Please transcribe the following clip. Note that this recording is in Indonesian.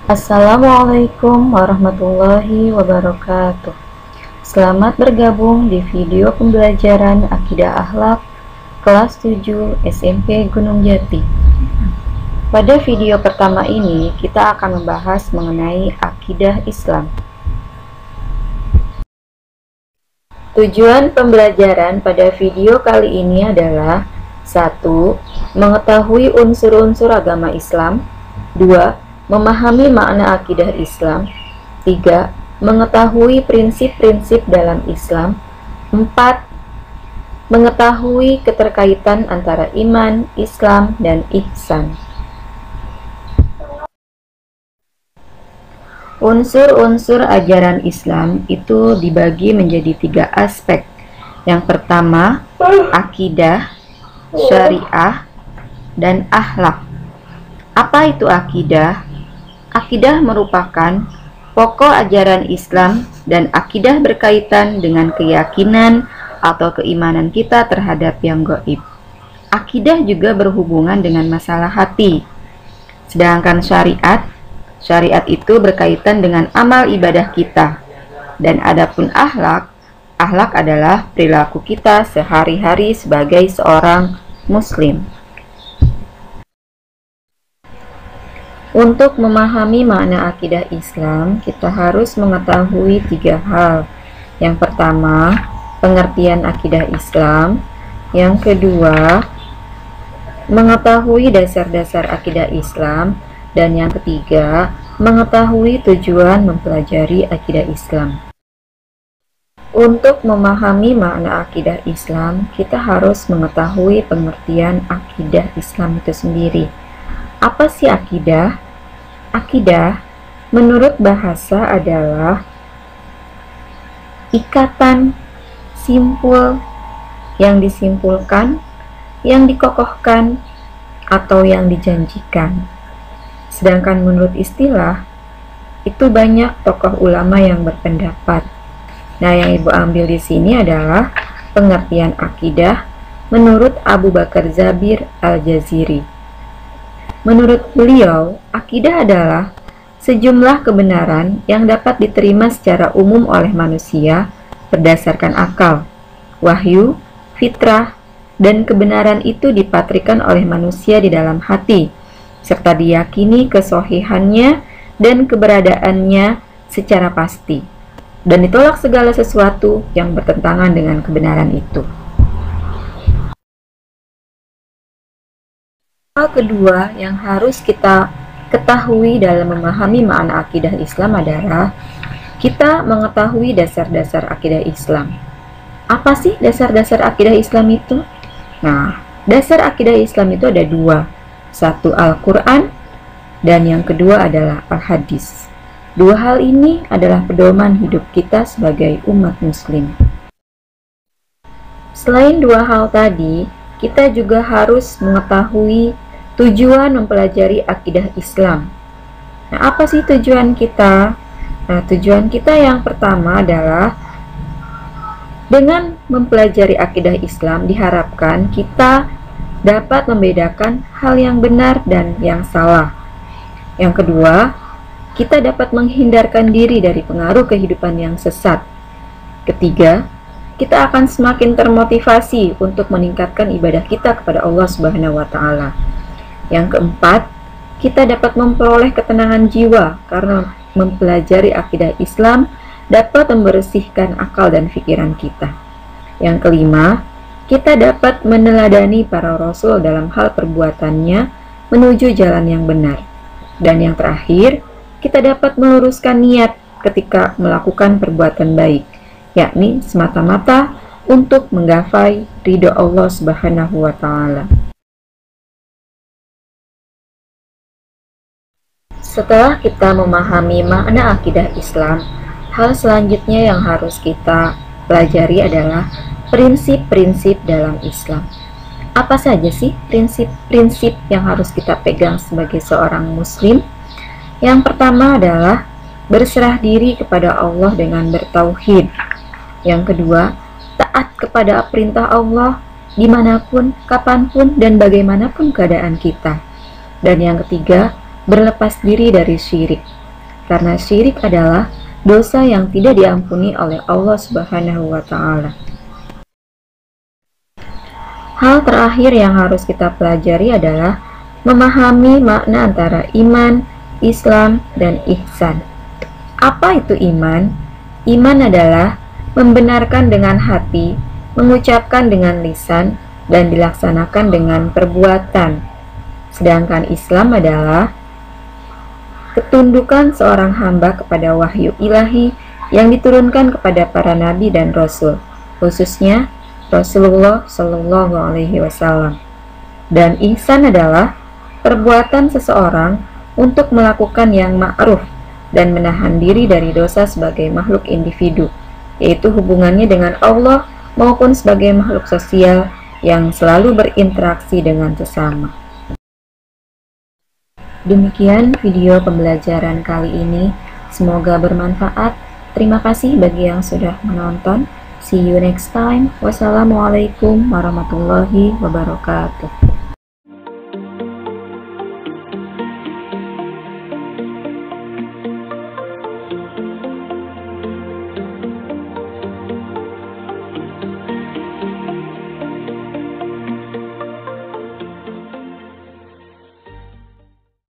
Assalamualaikum warahmatullahi wabarakatuh. Selamat bergabung di video pembelajaran Akidah Akhlak kelas 7 SMP Gunung Jati. Pada video pertama ini kita akan membahas mengenai akidah Islam. Tujuan pembelajaran pada video kali ini adalah 1. Mengetahui unsur-unsur agama Islam. 2. Memahami makna akidah Islam. 3. Mengetahui prinsip-prinsip dalam Islam. 4. Mengetahui keterkaitan antara iman, Islam, dan ihsan. Unsur-unsur ajaran Islam itu dibagi menjadi 3 aspek. Yang pertama, akidah, syariah, dan akhlak. Apa itu akidah? Akidah merupakan pokok ajaran Islam, dan akidah berkaitan dengan keyakinan atau keimanan kita terhadap yang gaib. Akidah juga berhubungan dengan masalah hati. Sedangkan syariat itu berkaitan dengan amal ibadah kita. Dan adapun akhlak adalah perilaku kita sehari-hari sebagai seorang muslim. Untuk memahami makna akidah Islam, kita harus mengetahui 3 hal. Yang pertama, pengertian akidah Islam. Yang kedua, mengetahui dasar-dasar akidah Islam. Dan yang ketiga, mengetahui tujuan mempelajari akidah Islam. Untuk memahami makna akidah Islam, kita harus mengetahui pengertian akidah Islam itu sendiri. Apa sih akidah? Akidah menurut bahasa adalah ikatan, simpul, yang disimpulkan, yang dikokohkan, atau yang dijanjikan. Sedangkan menurut istilah, itu banyak tokoh ulama yang berpendapat. Nah, yang Ibu ambil di sini adalah pengertian akidah menurut Abu Bakar Zabir Al-Jaziri. Menurut beliau, akidah adalah sejumlah kebenaran yang dapat diterima secara umum oleh manusia berdasarkan akal, wahyu, fitrah, dan kebenaran itu dipatrikan oleh manusia di dalam hati, serta diyakini kesohihannya dan keberadaannya secara pasti, dan ditolak segala sesuatu yang bertentangan dengan kebenaran itu. Hal kedua yang harus kita ketahui dalam memahami makna akidah Islam adalah kita mengetahui dasar-dasar akidah Islam. Apa sih dasar-dasar akidah Islam itu? Nah, dasar akidah Islam itu ada 2. 1 Al-Quran, dan yang kedua adalah Al-Hadis. 2 hal ini adalah pedoman hidup kita sebagai umat muslim. Selain 2 hal tadi, kita juga harus mengetahui tujuan mempelajari akidah Islam. Nah, apa sih tujuan kita? Nah, tujuan kita yang pertama adalah dengan mempelajari akidah Islam diharapkan kita dapat membedakan hal yang benar dan yang salah. Yang kedua, kita dapat menghindarkan diri dari pengaruh kehidupan yang sesat. Ketiga, kita akan semakin termotivasi untuk meningkatkan ibadah kita kepada Allah Subhanahu wa Ta'ala. Yang keempat, kita dapat memperoleh ketenangan jiwa karena mempelajari akidah Islam dapat membersihkan akal dan pikiran kita. Yang kelima, kita dapat meneladani para rasul dalam hal perbuatannya menuju jalan yang benar. Dan yang terakhir, kita dapat meluruskan niat ketika melakukan perbuatan baik, yakni semata-mata untuk menggapai ridho Allah Subhanahu wa Ta'ala. Setelah kita memahami makna akidah Islam, hal selanjutnya yang harus kita pelajari adalah prinsip-prinsip dalam Islam. Apa saja sih prinsip-prinsip yang harus kita pegang sebagai seorang muslim? Yang pertama adalah berserah diri kepada Allah dengan bertauhid. Yang kedua, taat kepada perintah Allah dimanapun, kapanpun, dan bagaimanapun keadaan kita. Dan yang ketiga, berlepas diri dari syirik. karena syirik adalah dosa yang tidak diampuni oleh Allah Subhanahu wa Ta'ala. Hal terakhir yang harus kita pelajari adalah memahami makna antara iman, Islam, dan ihsan. Apa itu iman? Iman adalah membenarkan dengan hati, mengucapkan dengan lisan, dan dilaksanakan dengan perbuatan. Sedangkan Islam adalah ketundukan seorang hamba kepada wahyu ilahi yang diturunkan kepada para nabi dan rasul, khususnya Rasulullah Shallallahu Alaihi Wasallam. Dan ihsan adalah perbuatan seseorang untuk melakukan yang ma'ruf dan menahan diri dari dosa sebagai makhluk individu, yaitu hubungannya dengan Allah maupun sebagai makhluk sosial yang selalu berinteraksi dengan sesama. Demikian video pembelajaran kali ini, semoga bermanfaat. Terima kasih bagi yang sudah menonton. See you next time. Wassalamualaikum warahmatullahi wabarakatuh.